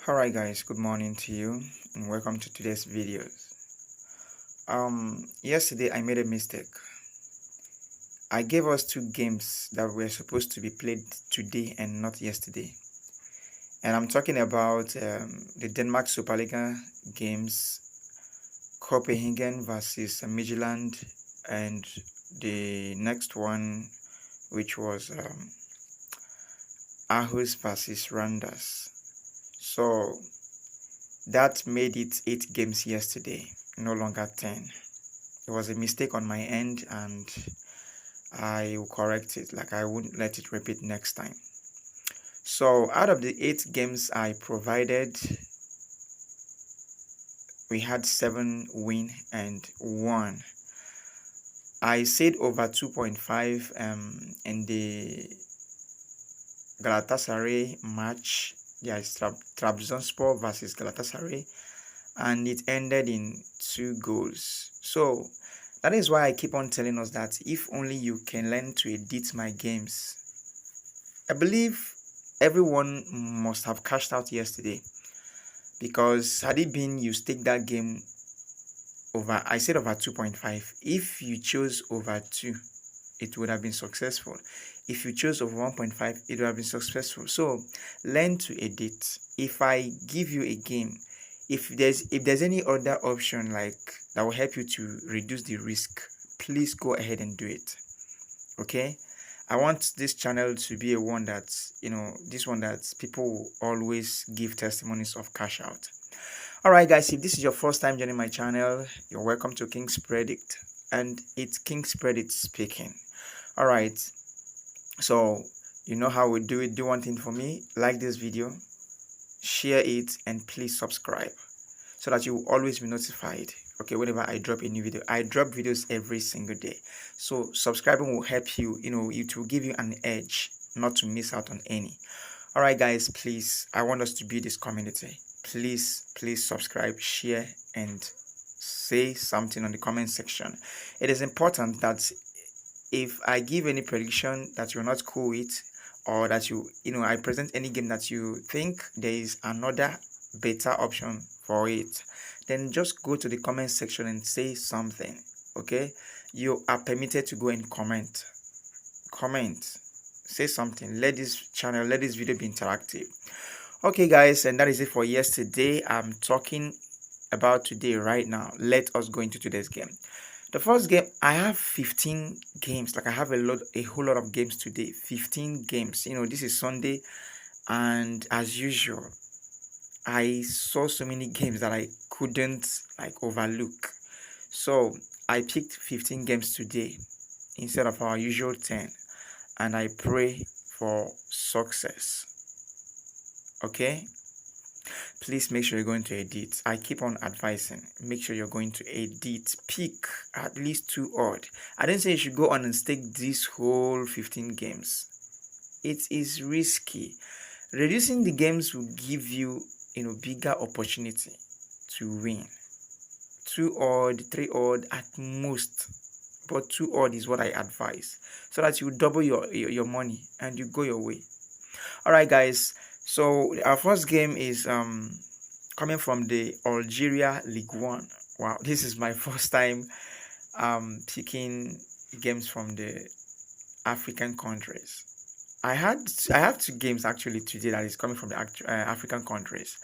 Alright guys, good morning to you and welcome to today's videos. Yesterday I made a mistake. I gave us two games that were supposed to be played today and not yesterday. And I'm talking about the Denmark Superliga games, Copenhagen versus Midtjylland, and the next one, which was Aarhus versus Randers. So that made it 8 games yesterday, no longer 10. It was a mistake on my end and I will correct it. Like, I wouldn't let it repeat next time. So out of the 8 games I provided, we had 7 win and 1. I said over 2.5 in the Galatasaray match. Yes, Trabzonspor versus Galatasaray, and it ended in 2 goals. So that is why I keep on telling us that if only you can learn to edit my games. I believe everyone must have cashed out yesterday, because had it been you stake that game over, I said over 2.5. If you chose over 2, it would have been successful. If you chose over 1.5, it would have been successful. So learn to edit. If I give you a game, if there's any other option like that will help you to reduce the risk, please go ahead and do it. Okay, I want this channel to be a one that, this one that people will always give testimonies of cash out. All right guys, if this is your first time joining my channel, you're welcome to Kingz Predict, and it's Kingz Predict speaking. All right, so you know how we do it. Do one thing for me: like this video, share it, and please subscribe so that you will always be notified. Okay, whenever I drop a new video, I drop videos every single day. So subscribing will help you, it will give you an edge not to miss out on any. All right guys, please, I want us to be this community. Please subscribe, share, and say something on the comment section. It is important that if I give any prediction that you're not cool with, or that I present any game that you think there is another better option for it, then just go to the comment section and say something. Okay, you are permitted to go and comment, say something. Let this video be interactive. Okay guys, and that is it for yesterday. I'm talking about today right now. Let us go into today's game. The first game, I have 15 games. Like, I have a whole lot of games today. 15 games. This is Sunday, and as usual, I saw so many games that I couldn't overlook. So I picked 15 games today instead of our usual 10, and I pray for success. Okay, please make sure you're going to edit. I keep on advising, make sure you're going to edit. Pick at least 2 odd. I didn't say you should go on and stake this whole 15 games. It is risky. Reducing the games will give you bigger opportunity to win. 2 odd, 3 odd at most, but 2 odd is what I advise, so that you double your money and you go your way. All right guys, so our first game is coming from the Algeria League One. Wow, this is my first time picking games from the African countries. I have 2 games actually today that is coming from the African countries,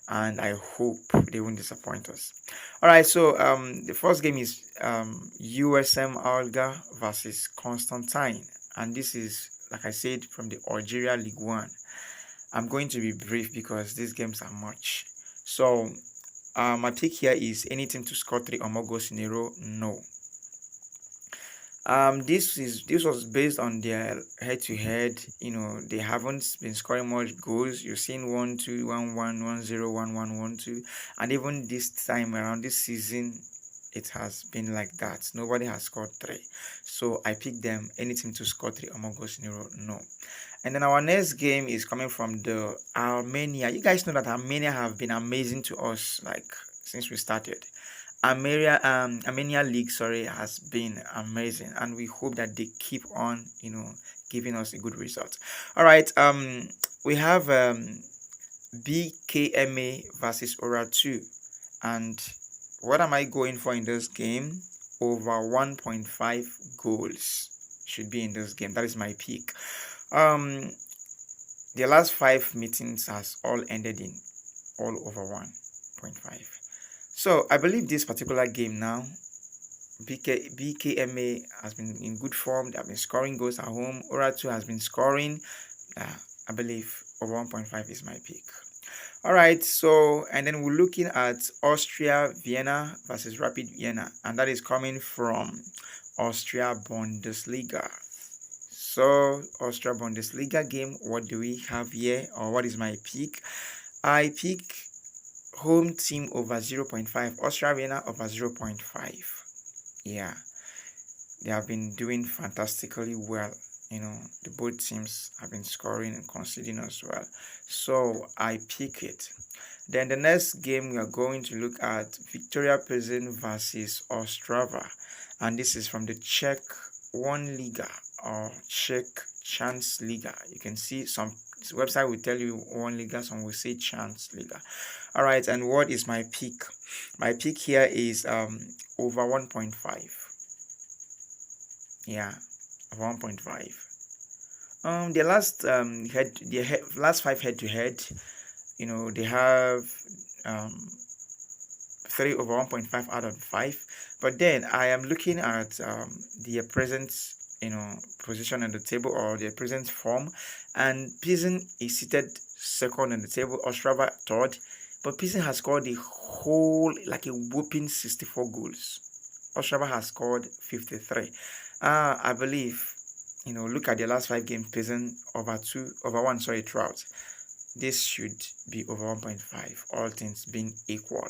and I hope they won't disappoint us. All right, so the first game is USM Alga versus Constantine, and this is, like I said, from the Algeria League One. I'm going to be brief because these games are much. So my pick here is any team to score 3 or more goals in a row. No. This was based on their head-to-head. They haven't been scoring much goals. You've seen 1-2, 1-1, 1-0, 1-1, 1-2, and even this time around this season, it has been like that. Nobody has scored 3. So I picked them, any team to score 3 or more goals in a row. No. And then our next game is coming from the Armenia. You guys know that Armenia have been amazing to us, like, since we started. Armenia League, has been amazing, and we hope that they keep on, giving us a good result. All right, we have BKMA versus Aura 2. And what am I going for in this game? Over 1.5 goals should be in this game. That is my pick. The last 5 meetings has all ended in all over 1.5. So I believe this particular game now, BKMA has been in good form. They have been scoring goals at home. Aura 2 has been scoring. I believe over 1.5 is my pick. All right, so and then we're looking at Austria Vienna versus Rapid Vienna, and that is coming from Austria Bundesliga. So Austria Bundesliga game, what do we have here, or what is my pick? I pick home team over 0.5, Austria Vienna over 0.5. Yeah, they have been doing fantastically well. The both teams have been scoring and conceding as well. So I pick it. Then the next game we are going to look at Victoria Pilsen versus Ostrava. And this is from the Czech 1 Liga or Czech Chance Liga. You can see some website will tell you 1 Liga, some will say Chance Liga. All right, and what is my pick? My pick here is over 1.5. Yeah, 1.5. The last 5 head-to-head, they have 3 over 1.5 out of 5. But then I am looking at their present, position on the table, or their present form, and Pilsen is seated second on the table, Ostrava third. But Pilsen has scored a whooping 64 goals. Ostrava has scored 53. I believe, look at the last 5 games, Pilsen over 1, throughout. This should be over 1.5, all things being equal.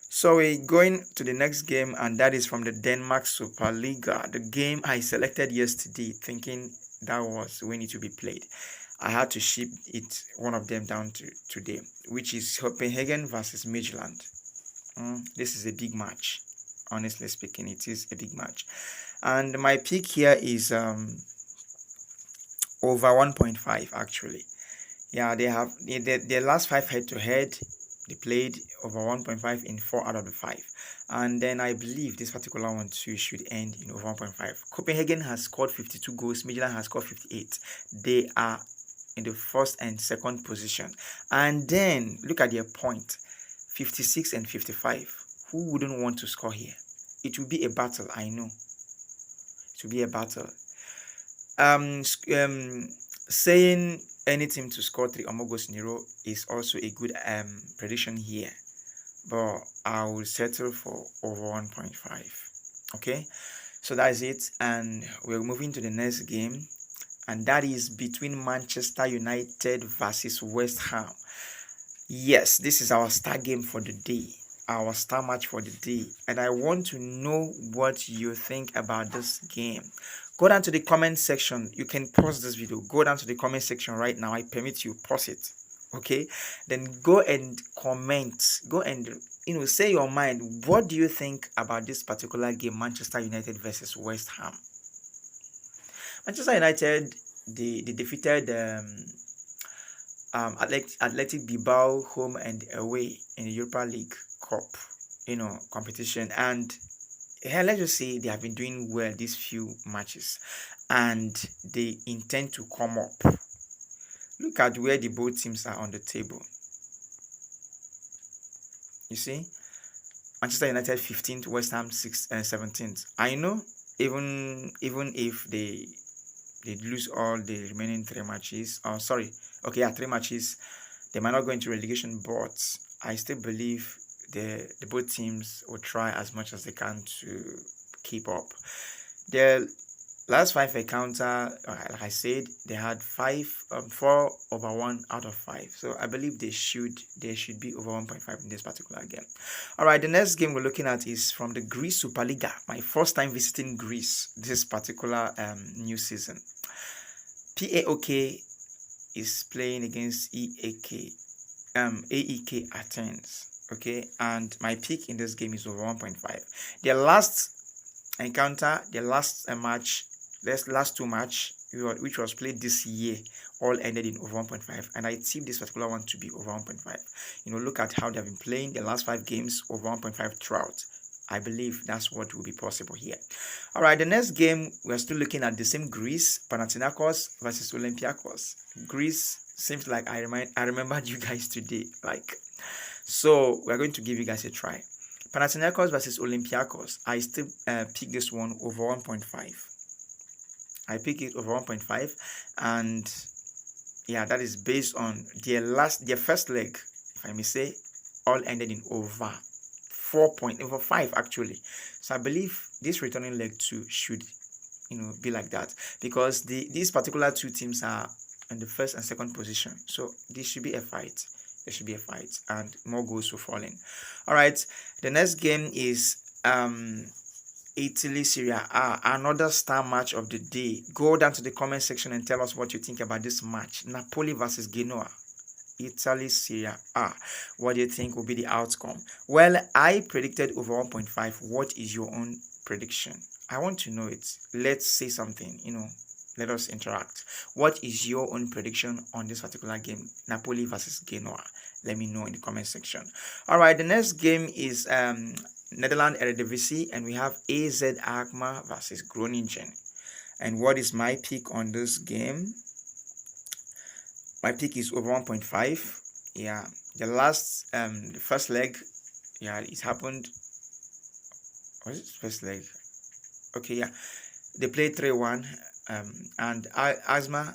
So we're going to the next game, and that is from the Denmark Superliga, the game I selected yesterday, thinking that was when it will be played. I had to ship one of them down to today, which is Copenhagen versus Midtjylland. This is a big match. Honestly speaking, it is a big match. And my pick here is over 1.5 actually. Yeah, they have their last 5 head-to-head. They played over 1.5 in 4 out of the 5. And then I believe this particular one too should end in over 1.5. Copenhagen has scored 52 goals. Midtjylland has scored 58. They are in the first and second position. And then look at their point. 56 and 55. Who wouldn't want to score here? It will be a battle, I know. It will be a battle. Saying any team to score 3 or more goals in a row is also a good prediction here, but I will settle for over 1.5. Okay, so that is it, and we're moving to the next game, and that is between Manchester United versus West Ham. Yes, this is our star game for the day, our star match for the day, and I want to know what you think about this game. Go down to the comment section. You can pause this video. Go down to the comment section right now. I permit you, pause it. Okay, then go and comment. Go and say your mind. What do you think about this particular game, Manchester United versus West Ham? Manchester United, they defeated Athletic Bilbao home and away in the Europa League Cup competition, and let's just say they have been doing well these few matches, and they intend to come up. Look at where the both teams are on the table. You see, Manchester United 15th, West Ham 17th. I know, even if they lose all the remaining 3 matches, 3 matches, they might not go into relegation, but I still believe the both teams will try as much as they can to keep up. Their last 5 encounter, like I said, they had 4 over 1 out of 5. So I believe they should be over 1.5 in this particular game. All right, the next game we're looking at is from the Greece Superliga. My first time visiting Greece this particular new season. PAOK is playing against AEK Athens. Okay, and my pick in this game is over 1.5. Their last encounter, their last match, last 2 match, which was played this year, all ended in over 1.5, and I tipped this particular one to be over 1.5. Look at how they've been playing the last 5 games, over 1.5 throughout. I believe that's what will be possible here. All right, the next game, we're still looking at the same Greece, Panathinaikos versus Olympiacos. Greece seems like I remembered you guys today, so we're going to give you guys a try. Panathinaikos versus Olympiacos. I still pick this one over 1.5. I pick it over 1.5, and yeah, that is based on their first leg, if I may say, all ended in over 5 actually. So I believe this returning leg too should be like that, because these particular two teams are in the first and second position, so this should be a fight. There should be a fight, and more goals will fall in. All right, the next game is Italy Serie A, another star match of the day. Go down to the comment section and tell us what you think about this match. Napoli versus Genoa. Italy Serie A. What do you think will be the outcome? Well, I predicted over 1.5. What is your own prediction? I want to know it. Let's say something, let us interact. What is your own prediction on this particular game, Napoli versus Genoa? Let me know in the comment section. All right, the next game is Netherlands Eredivisie, and we have AZ Alkmaar versus Groningen. And what is my pick on this game? My pick is over 1.5. Yeah, the first leg, yeah, it happened. What is it? First leg? Okay, yeah, they played 3-1. And Alkmaar,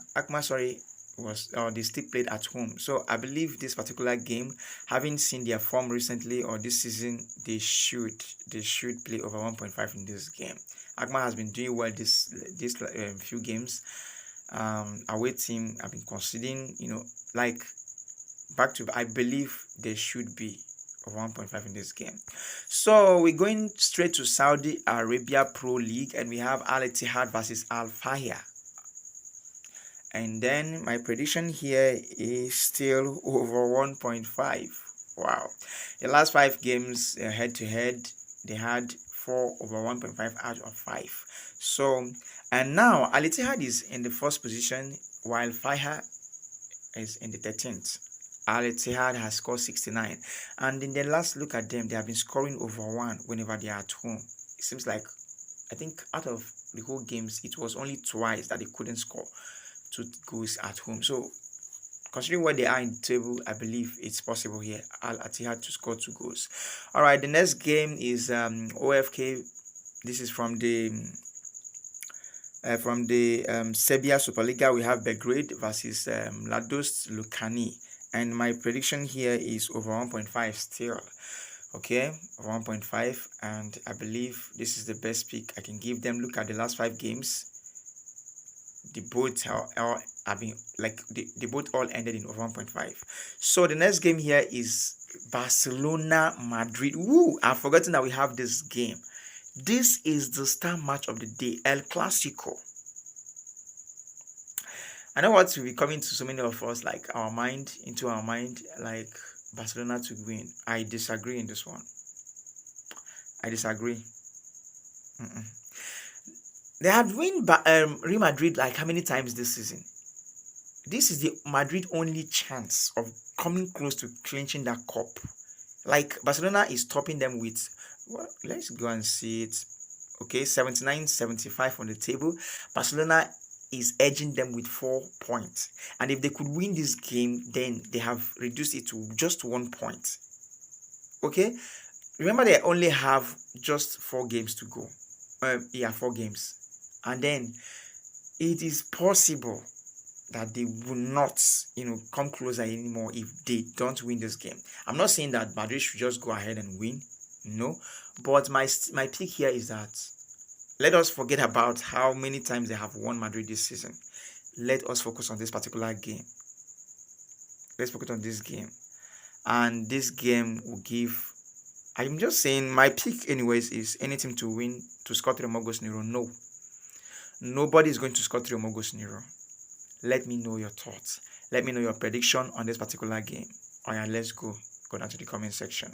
they still played at home. So I believe this particular game, having seen their form recently or this season, they should play over 1.5 in this game. Alkmaar has been doing well this few games. Away team have been conceding, back to. I believe they should be over 1.5 in this game. So we're going straight to Saudi Arabia Pro League, and we have Al Ittihad versus Al Fahia. And then my prediction here is still over 1.5. Wow. The last 5 games head to head, they had 4 over 1.5 out of 5. So, and now Al Ittihad is in the first position while Fahia is in the 13th. Al Ittihad has scored 69, and in the last look at them, they have been scoring over 1 whenever they are at home. It seems like, I think out of the whole games, it was only twice that they couldn't score 2 goals at home. So considering where they are in the table, I believe it's possible here Al Ittihad to score 2 goals. All right, the next game is OFK. This is from the Serbia Superliga. We have Belgrade versus Ladost Lukani, and my prediction here is over 1.5 still. Okay, 1.5, and I believe this is the best pick I can give them. Look at the last 5 games. The both have been they both all ended in over 1.5. So the next game here is Barcelona Madrid. Woo! I've forgotten that we have this game. This is the star match of the day, El Clasico. I know what will be coming to so many of us, into our mind, like Barcelona to win. I disagree in this one. I disagree. They had won Real Madrid like how many times this season? This is the Madrid only chance of coming close to clinching that cup. Like Barcelona is topping them with, well, let's go and see it. Okay, 79-75 on the table. Barcelona is edging them with 4 points. And if they could win this game, then they have reduced it to just 1 point. Okay? Remember, they only have just 4 games to go. 4 games. And then it is possible that they will not, come closer anymore if they don't win this game. I'm not saying that Madrid should just go ahead and win. No. But my pick here is that let us forget about how many times they have won Madrid this season. Let us focus on this particular game. Let's focus on this game. And this game will give... I'm just saying my pick anyways is any team to win, to score 3 more goals in a row. No. Nobody is going to score 3 more goals in a row. Let me know your thoughts. Let me know your prediction on this particular game. All right, let's go down to the comment section.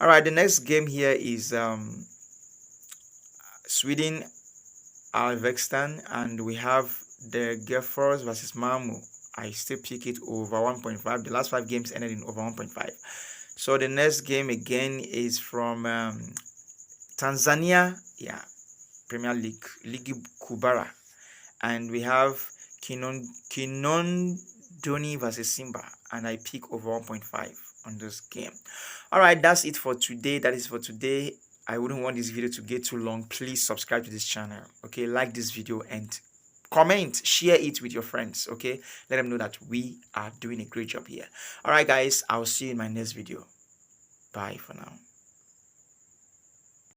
All right, the next game here is Sweden Alvextan, and we have the Gefors versus Malmo. I still pick it over 1.5. The last 5 games ended in over 1.5. So the next game again is from Tanzania, yeah, Premier League, Ligi Kubara, and we have Kinondoni versus Simba, and I pick over 1.5 on this game. All right, that's it for today. That is for today. I wouldn't want this video to get too long. Please subscribe to this channel. Okay, like this video and comment, share it with your friends. Okay, let them know that we are doing a great job here. All right, guys, I'll see you in my next video. Bye for now.